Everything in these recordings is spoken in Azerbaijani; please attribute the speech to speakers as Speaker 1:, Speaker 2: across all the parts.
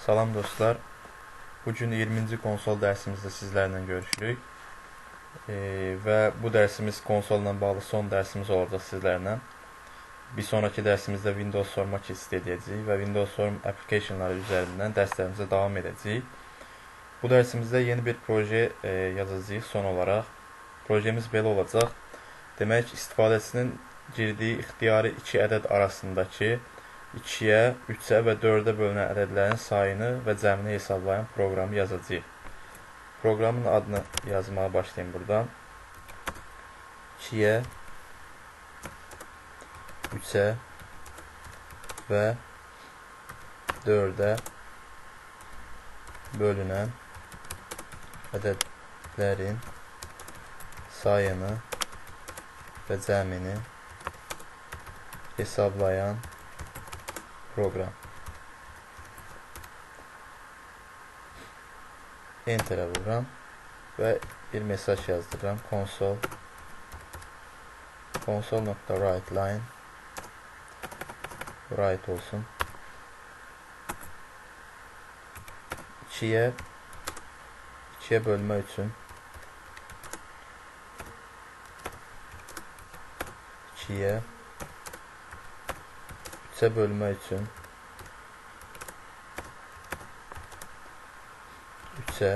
Speaker 1: Salam dostlar. Bugün 20-ci konsol dərsimizdə sizlərlə görüşürük. Və bu dərsimiz konsolla bağlı son dərsimiz olacaq sizlərlə. Bir sonraki dərsimizdə Windows Form keçid edəcəyik və Windows Form applicationları üzərindən dərslərimizə davam edəcəyik. Bu dərsimizdə yeni bir proje yazacağıq son olaraq. Projemiz belə olacaq. Demək, istifadəçinin girdiyi ixtiyari 2 ədəd arasındakı 2-yə, 3-ə və 4-ə bölünən ədədlərin sayını və cəmini hesablayan proqramı yazacağıq. Proqramın adını yazmağa başlayayım buradan. 2-yə, 3-ə və 4-ə bölünən ədədlərin sayını və cəmini hesablayan proqram. Enter'ə vururam və bir mesaj yazdırıram. Console.writeLine write olsun. 2'ye bölmə üçün 2'ye 3'ə bölmə üçün 3'ə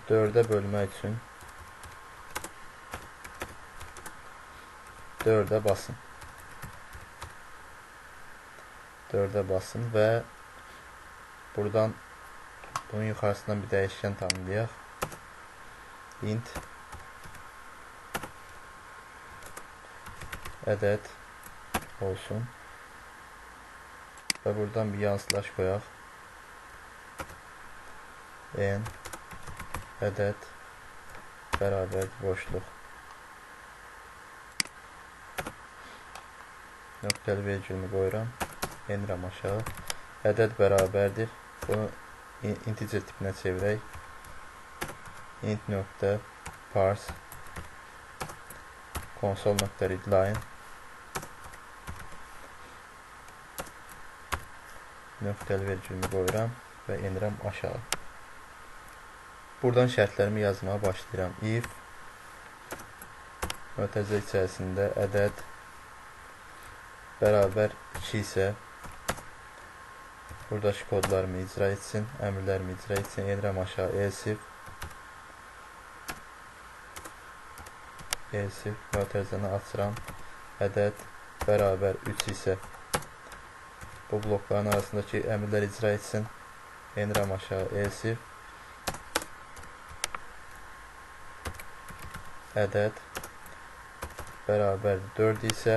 Speaker 1: 4'ə bölmə üçün 4'ə basın. 4'ə basın və buradan bunun yuxarısından bir dəyişkən tanımlayaq. Int ədəd olsun və buradan bir yan slash qoyaq. N ədəd bərabər boşluq nöqtəli vergülünü qoyuram. Enirəm aşağı. Ədəd bərabərdir. Bunu integer tipinə çevirək. Int nöqtə parse console.readline nöqtəli vergülünü qoyuram və enirəm aşağı. Buradan şərtlərimi yazmağa başlayıram. If mötərizə içərisində ədəd bərabər 2 isə buradakı kodlarımı icra etsin, əmrlərimi icra etsin. Enirəm aşağı. Elsif mötərizəni açıram. Ədəd bərabər 3 isə bu blokların arasındakı əmrlər icra etsin. Enirəm aşağı. Elsif ədəd bərabər 4 isə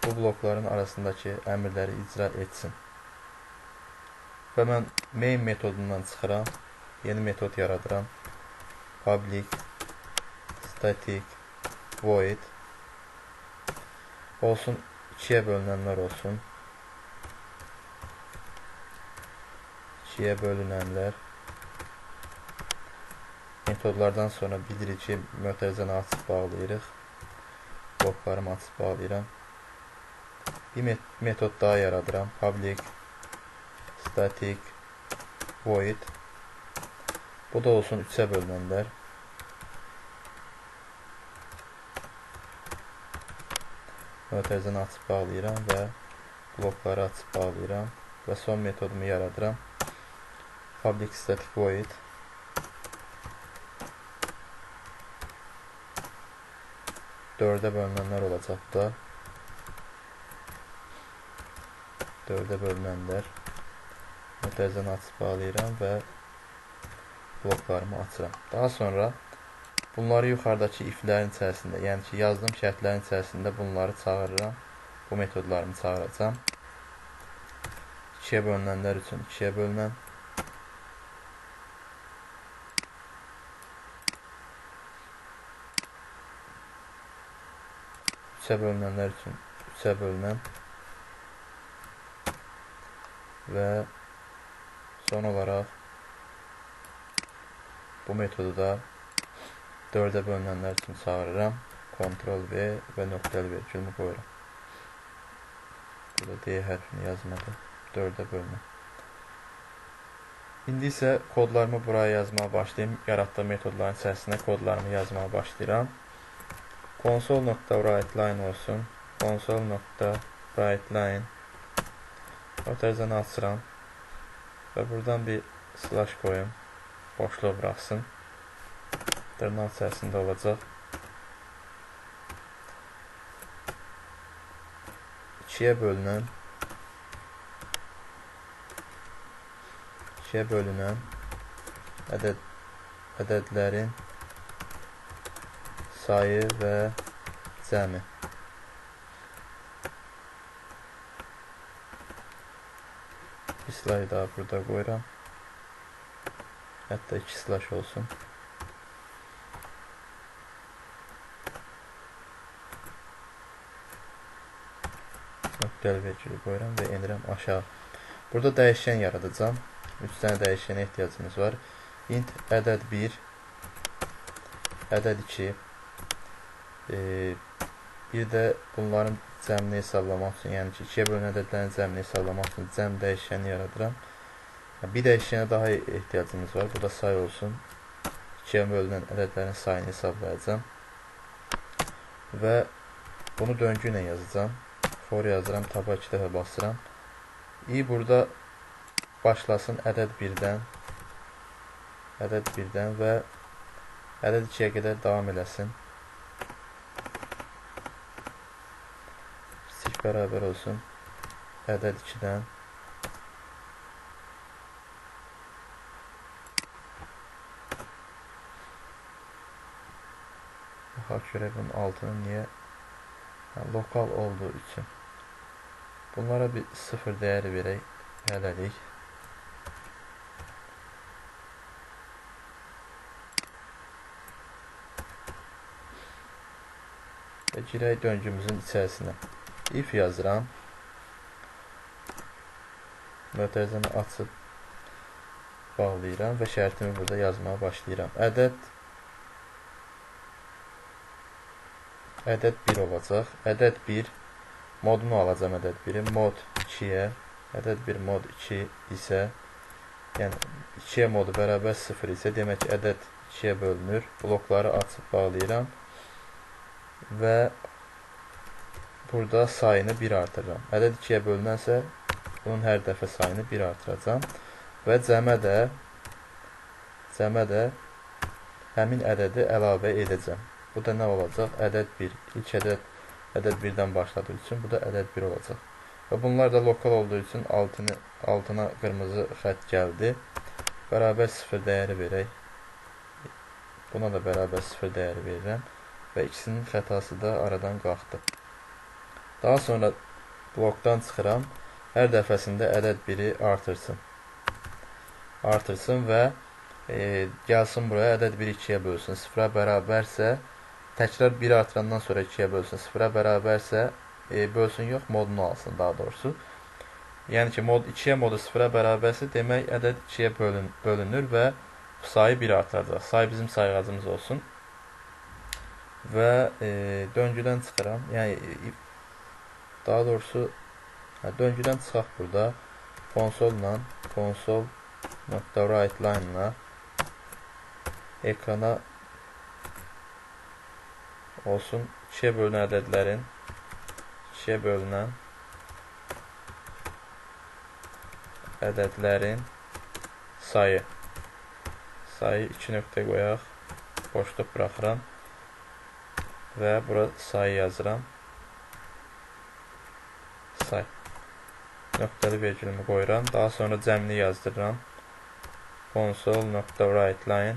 Speaker 1: bu blokların arasındakı əmrləri icra etsin. Və mən main metodundan çıxıram. Yeni metod yaradıram. Public static void olsun. 2'yə bölünənlər olsun. 2'yə bölünənlər metodlardan sonra bildirir ki, mötərizəni açıb bağlayırıq. Bloklarımı açıb bağlayıram. Bir metod daha yaradıram. Public static void. Bu da olsun 3'ə bölünənlər. Mötərizəni açıb bağlayıram və blokları açıb bağlayıram və son metodumu yaradıram. Public static void 4'ə bölünənlər olacaq da. 4'ə bölünənlər. Mötərizəni açıb bağlayıram və bloklarımı açıram. Daha sonra bunları yuxarıdakı iflərin içərisində, yəni ki, yazdığım şərtlərin içərisində bunları çağırıram. Bu metodlarımı çağıracam. 2'yə bölünənlər üçün 2'yə bölünən. 3'ə bölünənlər üçün 3'ə bölünən və son olaraq bu metodu da 4'ə bölünənlər üçün çağırıram. Ctrl V və nöqtəli vergülümü qoyuram. Burada D hərfini yazmadı. 4-ə bölünür. İndi isə kodlarımı buraya yazmağa başlayayım. Yaratdığım metodların içərisinə kodlarımı yazmağa başlayıram. Console.writeLine olsun. Console.writeLine Mötərizəni açıram. Və buradan bir slash koyum. Boşluq bıraxsın. Dırnaq içərisində olacaq. 2-yə bölünən ədədlərin sayı və cəmi. Bir slayı daha burada qoyuram. Hətta 2 slash olsun. Nöqtəli vergülü qoyuram və enirəm aşağı. Burada dəyişkən yaradacağam. 3 dənə dəyişkənə ehtiyacımız var. Int ədəd 1, ədəd 2. Bir də bunların cəmini hesablamaq üçün, yəni ki, 2-yə bölünən ədədlərin cəmini hesablamaq üçün cəm dəyişkəni yaradıram. Bir dəyişkənə daha ehtiyacımız var. Bu da say olsun. 2-yə bölünən ədədlərin sayını hesablayacağım. Və bunu döngü ilə yazacağım. For yazıram, taba 2 dəfə basıram. Burada başlasın ədəd 1-dən və ədəd 2-yə qədər davam eləsin. Kiçik bərabər olsun ədəd 2-dən baxaq görək bunun altının niyə lokal olduğu üçün. Bunlara bir 0 dəyəri verək hələlik. Və girək döngümüzün içərisinə. If yazıram. Mötərizəni açıb bağlayıram və şərtimi burada yazmağa başlayıram. Ədəd 1 olacaq. Ədəd 1 modunu alacam ədəd 1-i. Mod 2-yə. Ədəd 1 mod 2 isə, yəni 2-yə modu bərabər 0 isə, demək ki, ədəd 2-yə bölünür. Blokları açıb bağlayıram. Və burada sayını 1 artırıram. Ədəd 2-yə bölünənsə, bunun hər dəfə sayını 1 artıracam. Və cəmə də həmin ədədi əlavə edəcəm. Bu da nə olacaq? Ədəd 1. İlk ədəd 1-dən başladığı üçün bu da ədəd 1 olacaq. Və bunlar da lokal olduğu üçün altına qırmızı xətt gəldi. Bərabər 0 dəyəri verək. Buna da bərabər 0 dəyəri verirəm. Və ikisinin xətası da aradan qalxdı. Daha sonra blokdan çıxıram. Hər dəfəsində ədəd 1-i artırsın və gəlsin buraya ədəd 1-i 2-yə bölsün. 0-a bərabərsə, təkrar 1-i artırandan sonra 2-yə bölsün. 0-a bərabərsə, bölsün yox, modunu alsın daha doğrusu. Yəni ki, 2-yə modu 0-a bərabərsə, demək ədəd 2-yə bölünür və sayı 1 artıracaq. Say bizim sayğacımız olsun. Və döngüdən çıxıram. Yəni, daha doğrusu, döngüdən çıxaq burada. Console.writeLine-la ekrana olsun 2-yə bölünən ədədlərin sayı 2 nöqtə qoyaq, boşluq bıraxıram və bura sayı yazıram. Say. Nöqtəli vergülümü qoyuram. Daha sonra cəmini yazdırıram. Console.writeLine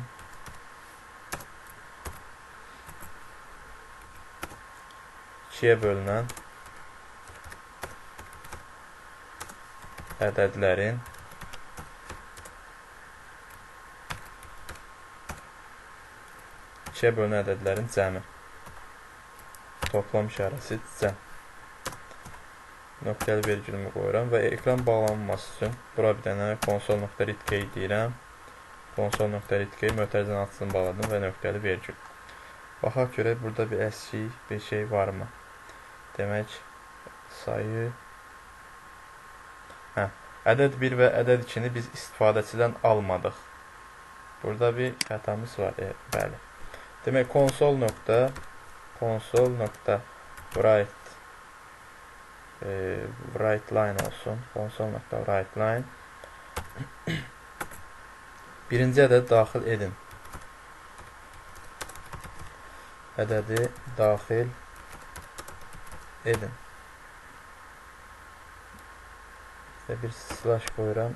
Speaker 1: ikiyə bölünən ədədlərin cəmi. Toplam işarəsi cəm. Nöqtəli vergülümü qoyuram və ekran bağlanmaması üçün bura bir dənə console.readkey deyirəm. Console.readkey mötərizəni açsın bağladım və nöqtəli vergül. Baxaq görək burada bir əksik bir şey varmı? Demək sayı ədəd 1 və ədəd 2-ni biz istifadəçidən almadıq. Burada bir xətamız var. Bəli. Demək console.writeLine olsun. Console.writeLine birinci ədədi daxil edin. Ədədi daxil edin. Bir slash qoyuram.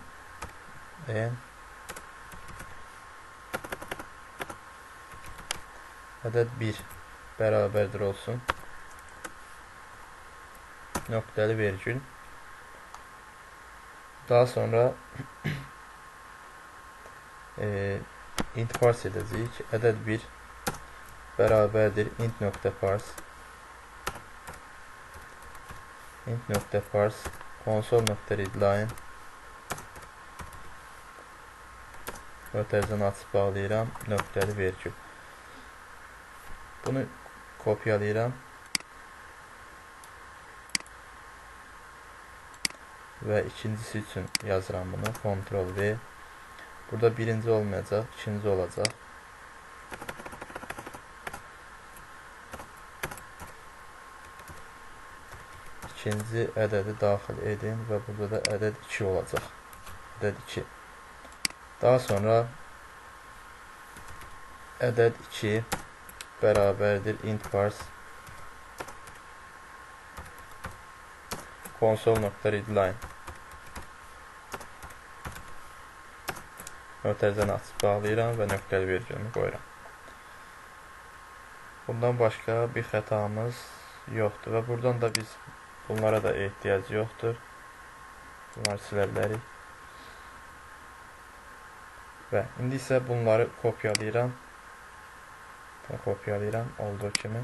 Speaker 1: Ədəd 1 bərabərdir olsun. Nöqtəli vergül. Daha sonra int parse edəcəyik. Ədəd 1 bərabərdir int.parse console.readline mötərizəni açıb bağlayıram. Nöqtəli vergül. Bunu kopyalayıram. Və ikincisi üçün yazıram bunu. Ctrl-V. Burada birinci olmayacaq, ikinci olacaq. İkinci ədədi daxil edin və burada da ədəd 2 olacaq. Ədəd 2. Daha sonra ədəd 2 bərabərdir int parse console.readline mötərizəni açıb bağlayıram və nöqtəli vergülümü qoyuram. Bundan başqa bir xətamız yoxdur və buradan da biz bunlara da ehtiyac yoxdur. Bunları silə bilərik. Və indi isə bunları kopyalayıram. Olduğu kimi.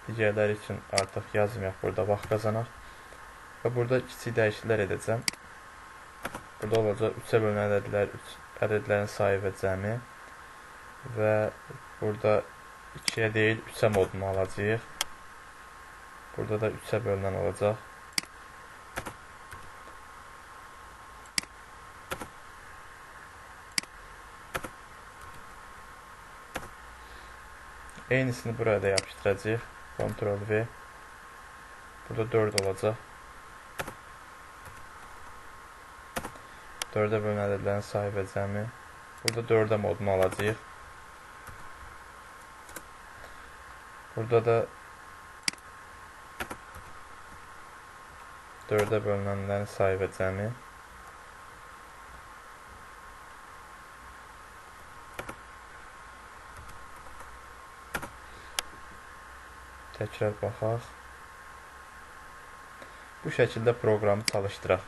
Speaker 1: Digərləri üçün artıq yazmayaq, burada vaxt qazanaq. Və burada kiçik dəyişikliklər edəcəm. Burada olacaq 3-ə bölünən ədədlərin sayı və cəmi. Və burada 2-yə deyil, 3-ə modunu alacağıq. Burada da 3-ə bölünən olacaq. Eynisini buraya da yapışdıracağıq. Ctrl-V. Burada 4 olacaq. 4-ə bölünən ədədlərin sayı və cəmi. Burada 4-ə modunu alacağıq. Burada da 4-ə bölünənlərin sayı və cəmi. Təkrar baxaq. Bu şəkildə proqramı çalışdıraq.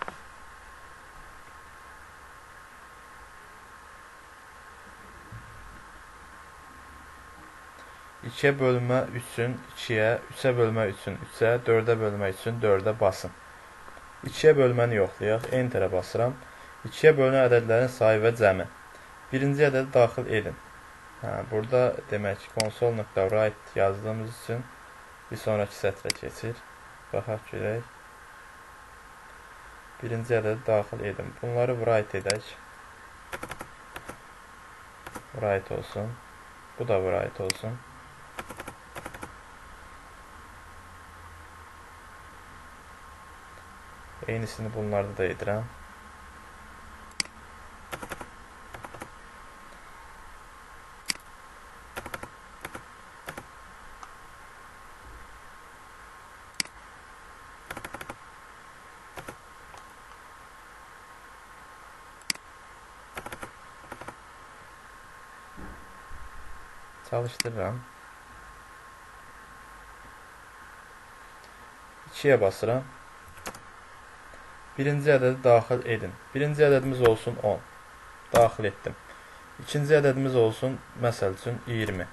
Speaker 1: İkiyə bölmə üçün 2-yə, 3-ə bölmə üçün 3-ə, 4-ə bölmə üçün 4-ə basın. 2-yə bölməni yoxlayaq. Enterə basıram. 2-yə bölünən ədədlərin sayı və cəmi. Birinci ədədi daxil edin. Burada demək console.write yazdığımız üçün bir sonraki sətrə keçir. Baxaq görək. Birinci ədədi daxil edin. Bunları write edək. Write olsun. Bu da write olsun. Eynisini bunlarda da edirəm. Çalışdırıram. 2-yə basıram. Birinci ədədi daxil edin. Birinci ədədimiz olsun 10. Daxil etdim. İkinci ədədimiz olsun, məsəl üçün 20.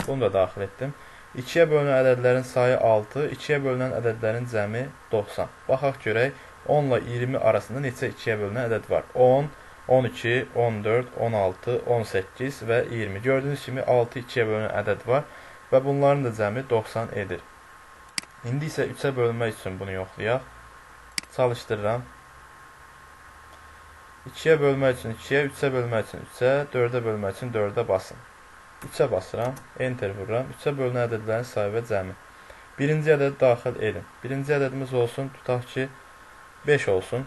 Speaker 1: Bunu da daxil etdim. 2-yə bölünən ədədlərin sayı 6, 2-yə bölünən ədədlərin cəmi 90. Baxaq görək, 10 ilə 20 arasında neçə 2-yə bölünən ədəd var? 10, 12, 14, 16, 18 və 20. Gördüyünüz kimi 6 2-yə bölünən ədəd var və bunların da cəmi 90 edir. İndi isə 3-ə bölünmək üçün bunu yoxlayaq. Çalışdırıram. 2-yə bölmək üçün 2-yə, 3-ə bölmək üçün 3-ə, 4-ə bölmək üçün 4-ə basın. 3-ə basıram, enter vururam. 3-ə bölünən ədədlərin sayı və cəmi. Birinci ədədi daxil edin. Birinci ədədimiz olsun, tutaq ki, 5 olsun.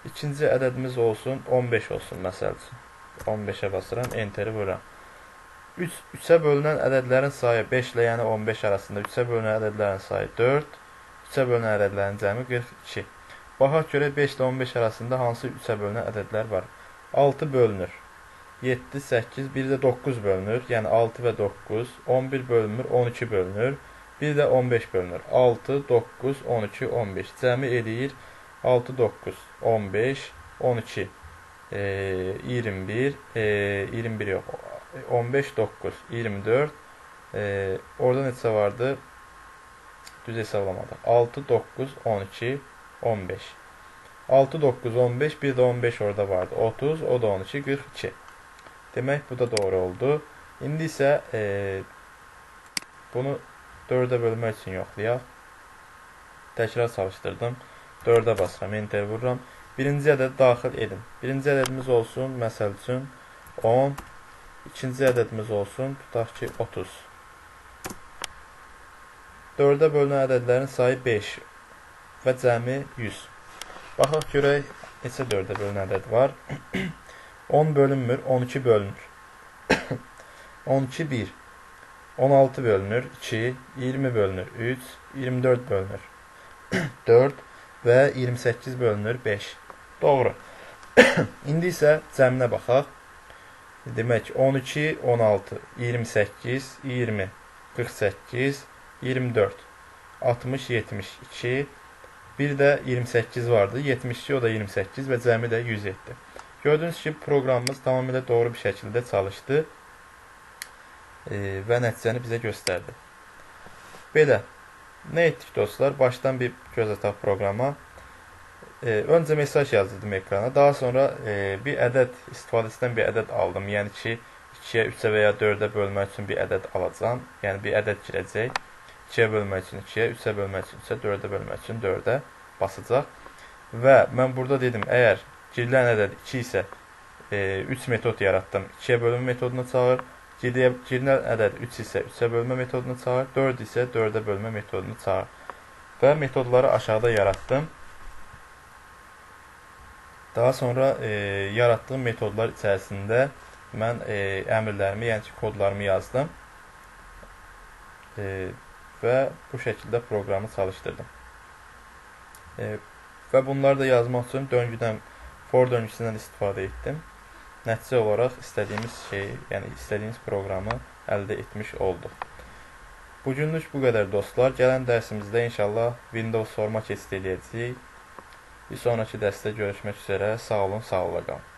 Speaker 1: İkinci ədədimiz olsun, 15 olsun, məsəl üçün. 15-ə basıram, enteri vururam. 3-ə bölünən ədədlərin sayı 5 ilə, yəni 15 arasında. 3-ə bölünən ədədlərin sayı 4. 3-ə bölünən ədədlərin cəmi 42. Baxaq görək 5 ilə 15 arasında hansı 3-ə bölünən ədədlər var. 6 bölünür. 7, 8, bir də 9 bölünür. Yəni 6 və 9. 11 bölünür, 12 bölünür. Bir də 15 bölünür. 6, 9, 12, 15. Cəmi eləyir 6, 9, 15, 12, 21, 21 yox, 15, 9, 24, orada neçə vardı? Düz hesablamadım. 6, 9, 12, 15. 6, 9, 15, bir də 15 orada vardı. 30, o da 12, 42. Demək, bu da doğru oldu. İndi isə bunu 4-ə bölmək üçün yoxlayaq. Təkrar çalışdırdım. 4-ə basıram, enter vururam. Birinci ədədi daxil edin. Birinci ədədimiz olsun, məsəl üçün 10. İkinci ədədimiz olsun, tutaq ki, 30. 4-ə bölünən ədədlərin sayı 5 və cəmi 100. Baxaq görək, neçə 4-ə bölünən ədəd var. 10 bölünmür, 12 bölünür. 12, 1. 16 bölünür, 2. 20 bölünür, 3. 24 bölünür, 4. Və 28 bölünür 5. Doğru. İndi isə cəminə baxaq. Demək 12, 16, 28, 20, 48, 24, 60, 72. Bir də 28 vardı. 72, o da 28 və cəmi də 100 etdi. Gördüyünüz ki, proqramımız tamamilə doğru bir şəkildə çalışdı və nəticəni bizə göstərdi. Belə. Nə etdik dostlar? Başdan bir göz ataq proqrama. Öncə mesaj yazdırdım ekrana. Daha sonra bir ədəd istifadəsindən bir ədəd aldım. Yəni ki, 2-yə, 3-ə və ya 4-ə bölmək üçün bir ədəd alacağam. Yəni bir ədəd girəcək. 2-yə bölmək üçün 2-yə, 3-ə bölmək üçün 3-ə, 4-ə bölmək üçün 4-ə basacaq. Və mən burada dedim, əgər girilən ədəd 2 isə 3 metod yaratdım. 2-yə bölmə metodunu çağır. Girilən ədəd 3 isə 3-ə bölmə metodunu çağır. 4 isə 4-ə bölmə metodunu çağır. Və metodları aşağıda yaratdım. Daha sonra yaratdığım metodlar içərisində mən əmrlərimi, yəni ki, kodlarımı yazdım. Və bu şəkildə proqramı çalışdırdım. Və bunları da yazmaq üçün döngüdən, for döngüsündən istifadə etdim. Nəticə olaraq istədiyimiz şeyi, yəni istədiyimiz proqramı əldə etmiş olduq. Bugünlük bu qədər dostlar. Gələn dərsimizdə inşallah Windows forma keçid edəcəyik. Bir sonraki dərsdə görüşmək üzrə. Sağ olun, sağlıqla qalın.